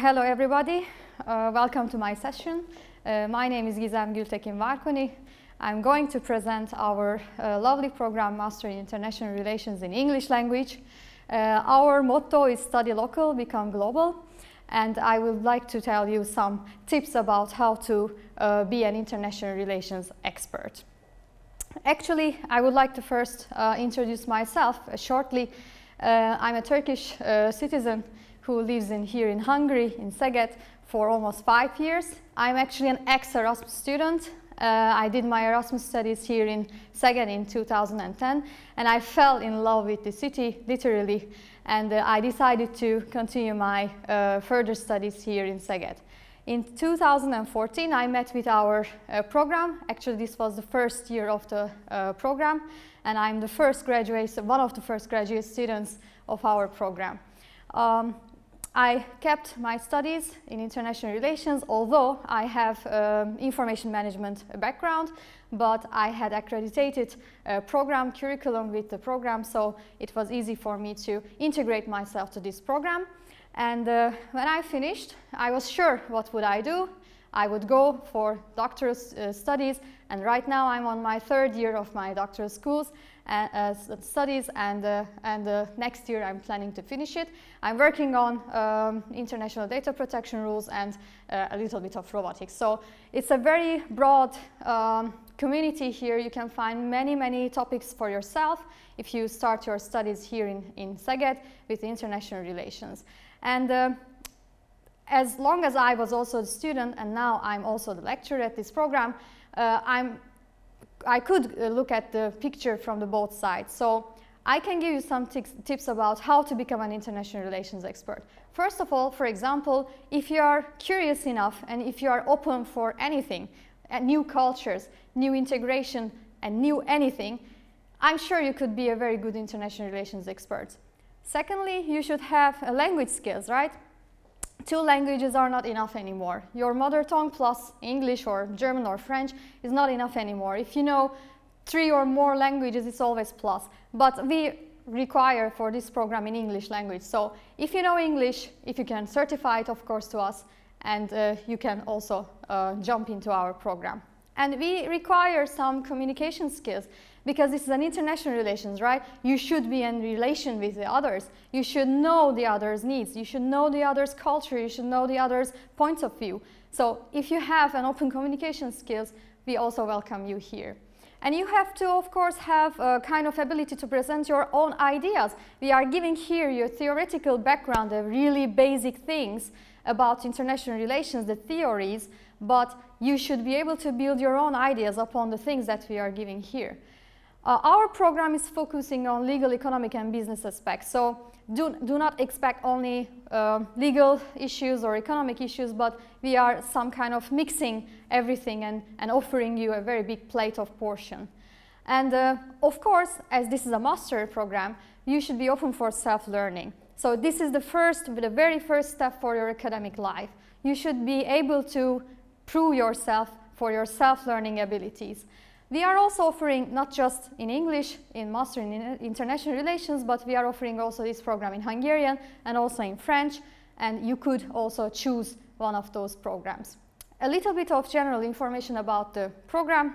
Hello everybody, welcome to my session. My name is Gizem Gültekin Várkonyi. I'm going to present our lovely program Master in International Relations in English Language. Our motto is Study Local, Become Global, and I would like to tell you some tips about how to be an international relations expert. Actually, I would like to first introduce myself shortly. I'm a Turkish citizen who lives here in Hungary, in Szeged, for almost 5 years. I'm actually an ex-Erasmus student. I did my Erasmus studies here in Szeged in 2010, and I fell in love with the city, literally, and I decided to continue my further studies here in Szeged. In 2014, I met with our program. Actually, this was the first year of the program, and I'm the first graduate, one of the first graduate students of our program. I kept my studies in international relations, although I have information management background, but I had accredited program curriculum with the program, so it was easy for me to integrate myself to this program. And when I finished, I was sure what would I do. I would go for doctoral studies, and right now I'm on my 3rd year of my doctoral studies, and next year I'm planning to finish it. I'm working on international data protection rules and a little bit of robotics. So it's a very broad community here. You can find many topics for yourself if you start your studies here in Szeged with international relations. And as long as I was also a student, and now I'm also the lecturer at this program, I could look at the picture from both sides. So I can give you some tips about how to become an international relations expert. First of all, for example, if you are curious enough and if you are open for anything, new cultures, new integration, and new anything, I'm sure you could be a very good international relations expert. Secondly, you should have language skills, right? 2 languages are not enough anymore. Your mother tongue plus English or German or French is not enough anymore. If you know 3 or more languages, it's always plus. But we require for this program in English language. So if you know English, if you can certify it, of course, to us, and you can also jump into our program. And we require some communication skills, because this is an international relations, right? You should be in relation with the others. You should know the others' needs. You should know the others' culture. You should know the others' points of view. So if you have an open communication skills, we also welcome you here. And you have to, of course, have a kind of ability to present your own ideas. We are giving here your theoretical background, the really basic things about international relations, the theories, but you should be able to build your own ideas upon the things that we are giving here. Our program is focusing on legal, economic, and business aspects. So do not expect only legal issues or economic issues, but we are some kind of mixing everything and offering you a very big plate of portion. And of course, as this is a master program, you should be open for self-learning. So this is the very first step for your academic life. You should be able to prove yourself for your self-learning abilities. We are also offering not just in English, in Master in International Relations, but we are offering also this program in Hungarian and also in French, and you could also choose one of those programs. A little bit of general information about the program.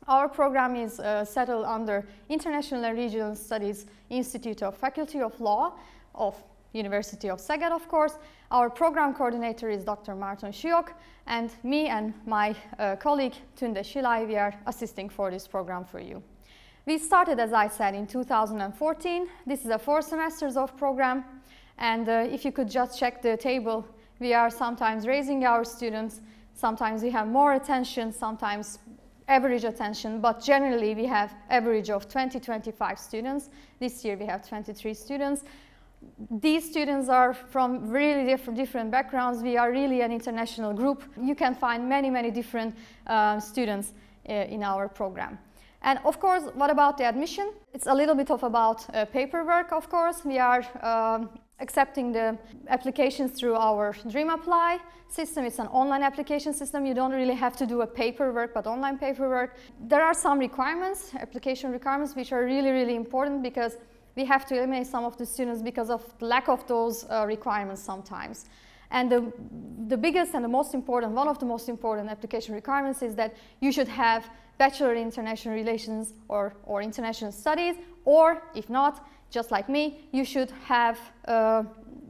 Our program is settled under International and Regional Studies Institute of Faculty of Law of University of Szeged, of course. Our program coordinator is Dr. Márton Siók, and me and my colleague Tünde Silay, we are assisting for this program for you. We started, as I said, in 2014. This is a 4 semesters of program, and if you could just check the table, we are sometimes raising our students, sometimes we have more attention, sometimes average attention, but generally we have average of 20-25 students. This year we have 23 students. These students are from really different backgrounds. We are really an international group. You can find many different students in our program. And of course, what about the admission? It's a little bit about paperwork, of course. We are accepting the applications through our Dream Apply system. It's an online application system. You don't really have to do a paperwork, but online paperwork. There are some requirements, application requirements, which are really important, because we have to eliminate some of the students because of the lack of those requirements sometimes. And the biggest and the most important, one of the most important application requirements is that you should have Bachelor in International Relations or International Studies, or if not, just like me, you should have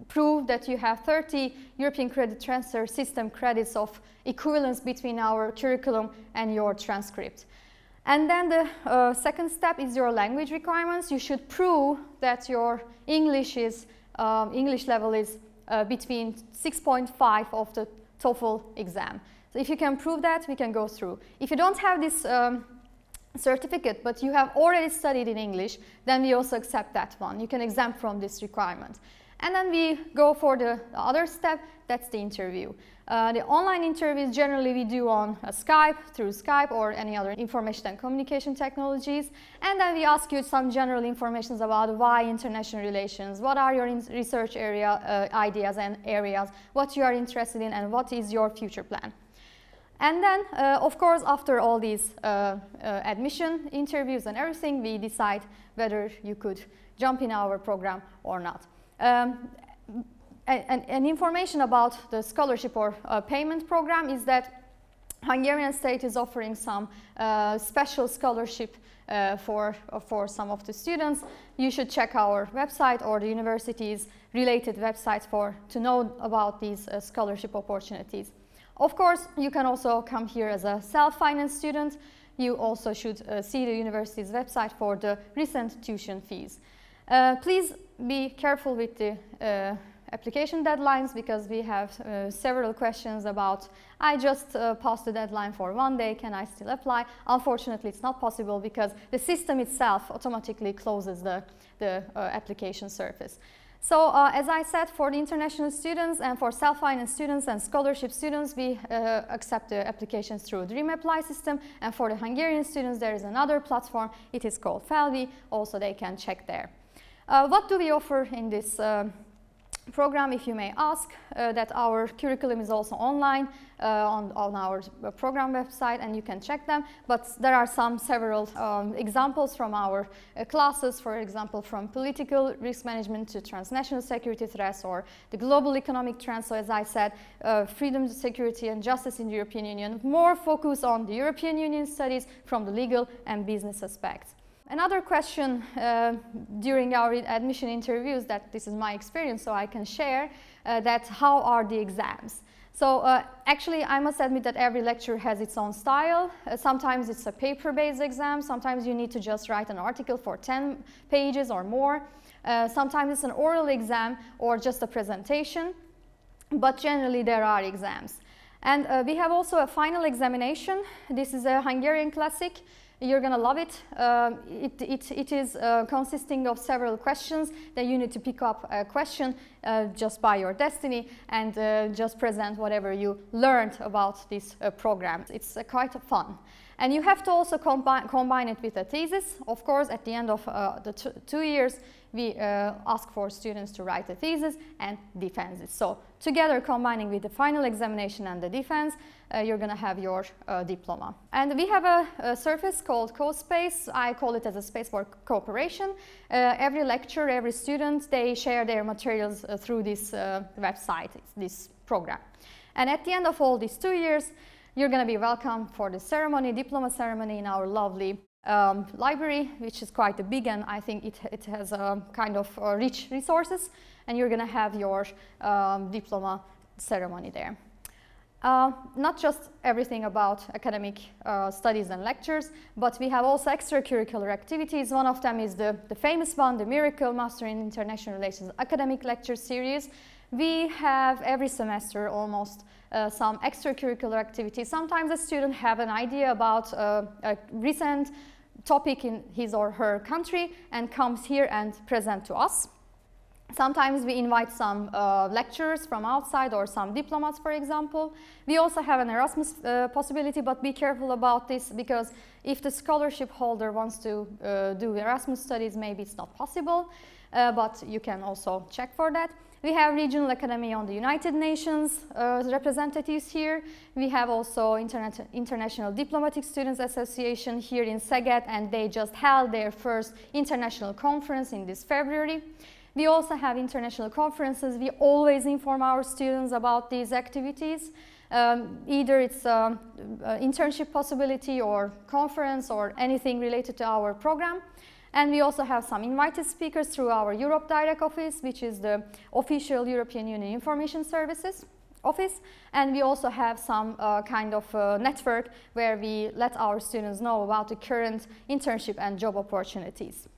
prove that you have 30 European Credit Transfer System credits of equivalence between our curriculum and your transcript. And then the second step is your language requirements. You should prove that your English level is between 6.5 of the TOEFL exam. So if you can prove that, we can go through. If you don't have this certificate, but you have already studied in English, then we also accept that one. You can exempt from this requirement. And then we go for the other step, that's the interview. The online interviews generally we do on through Skype or any other information and communication technologies. And then we ask you some general information about why international relations, what are your research area ideas and areas, what you are interested in, and what is your future plan. And then, of course, after all these admission interviews and everything, we decide whether you could jump in our program or not. And information about the scholarship or payment program is that Hungarian state is offering some special scholarship for some of the students. You should check our website or the university's related websites to know about these scholarship opportunities. Of course, you can also come here as a self-financed student. You also should see the university's website for the recent tuition fees. Please be careful with the application deadlines, because we have several questions about, I just passed the deadline for 1 day, can I still apply? Unfortunately, it's not possible because the system itself automatically closes the application surface. So as I said, for the international students and for self-financed students and scholarship students, we accept the applications through Dream Apply system. And for the Hungarian students, there is another platform. It is called Felvi. Also, they can check there. What do we offer in this program, if you may ask? That our curriculum is also online on our program website, and you can check them. But there are several examples from our classes, for example, from political risk management to transnational security threats or the global economic trends. So as I said, freedom, security and justice in the European Union, more focus on the European Union studies from the legal and business aspects. Another question during our admission interviews, that this is my experience, so I can share, that how are the exams? So actually, I must admit that every lecture has its own style. Sometimes it's a paper-based exam. Sometimes you need to just write an article for 10 pages or more. Sometimes it's an oral exam or just a presentation. But generally, there are exams. And we have also a final examination. This is a Hungarian classic. You're going to love it. It is consisting of several questions that you need to pick up a question just by your destiny and just present whatever you learned about this program. It's quite fun. And you have to also combine it with a thesis. Of course, at the end of the 2 years, we ask for students to write a thesis and defense it. So together, combining with the final examination and the defense, you're going to have your diploma. And we have a surface called CoSpace. I call it as a space for cooperation. Every lecturer, every student, they share their materials through this website, this program. And at the end of all these 2 years, you're going to be welcome for the ceremony, diploma ceremony in our lovely library, which is quite big, and I think it has kind of rich resources, and you're going to have your diploma ceremony there. Not just everything about academic studies and lectures, but we have also extracurricular activities. One of them is the famous one, the Miracle Master in International Relations academic lecture series. We have every semester almost some extracurricular activities. Sometimes a student have an idea about a recent topic in his or her country and comes here and present to us. Sometimes we invite some lecturers from outside or some diplomats, for example. We also have an Erasmus possibility, but be careful about this, because if the scholarship holder wants to do Erasmus studies, maybe it's not possible, but you can also check for that. We have Regional Academy on the United Nations representatives here. We have also International Diplomatic Students Association here in Szeged, and they just held their first international conference in this February. We also have international conferences. We always inform our students about these activities. Either it's internship possibility or conference or anything related to our program. And we also have some invited speakers through our Europe Direct office, which is the official European Union Information Services office. And we also have some kind of network where we let our students know about the current internship and job opportunities.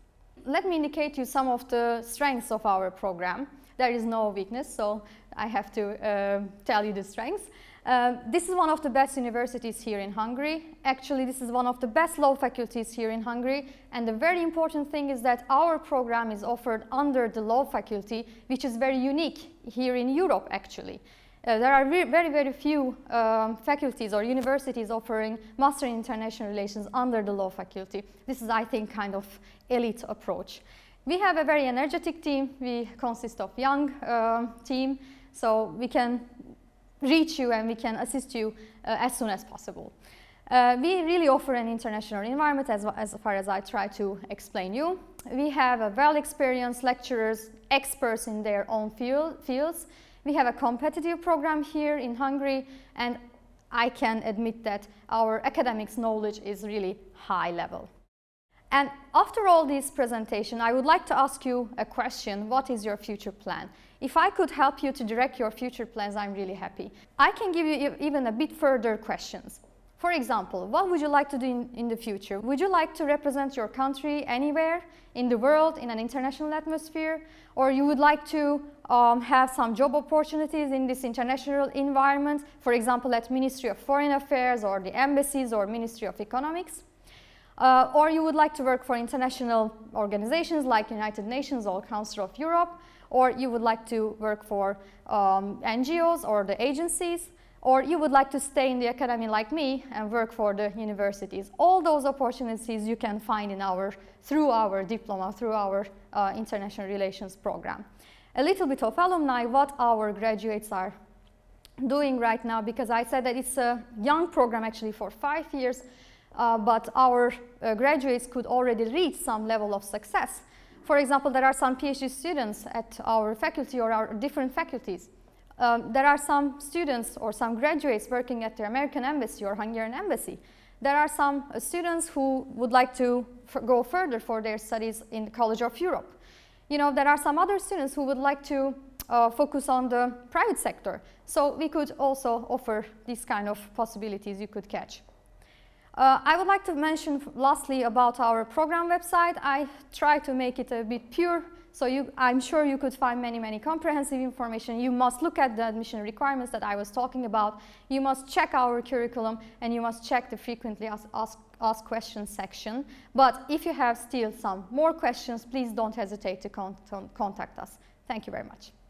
Let me indicate you some of the strengths of our program. There is no weakness, so I have to tell you the strengths. This is one of the best universities here in Hungary. Actually, this is one of the best law faculties here in Hungary. And the very important thing is that our program is offered under the law faculty, which is very unique here in Europe, actually. There are very, very few faculties or universities offering Master in International Relations under the law faculty. This is, I think, kind of elite approach. We have a very energetic team. We consist of young team, so we can reach you and we can assist you as soon as possible. We really offer an international environment as far as I try to explain you. We have a well-experienced lecturers, experts in their own fields. We have a competitive program here in Hungary, and I can admit that our academics knowledge is really high level. And after all this presentation, I would like to ask you a question: what is your future plan? If I could help you to direct your future plans, I'm really happy. I can give you even a bit further questions. For example, what would you like to do in the future? Would you like to represent your country anywhere in the world, in an international atmosphere? Or you would like to have some job opportunities in this international environment, for example, at Ministry of Foreign Affairs or the embassies or Ministry of Economics? Or you would like to work for international organizations like United Nations or Council of Europe, or you would like to work for NGOs or the agencies, or you would like to stay in the academy like me and work for the universities. All those opportunities you can find in through our diploma, through our international relations program. A little bit of alumni, what our graduates are doing right now, because I said that it's a young program actually for 5 years, but our graduates could already reach some level of success. For example, there are some PhD students at our faculty or our different faculties. There are some students or some graduates working at the American Embassy or Hungarian Embassy. There are some students who would like to go further for their studies in the College of Europe. You know, there are some other students who would like to focus on the private sector. So we could also offer these kind of possibilities you could catch. I would like to mention lastly about our program website. I try to make it a bit pure, so I'm sure you could find many comprehensive information. You must look at the admission requirements that I was talking about. You must check our curriculum, and you must check the frequently asked questions section. But if you have still some more questions, please don't hesitate to contact us. Thank you very much.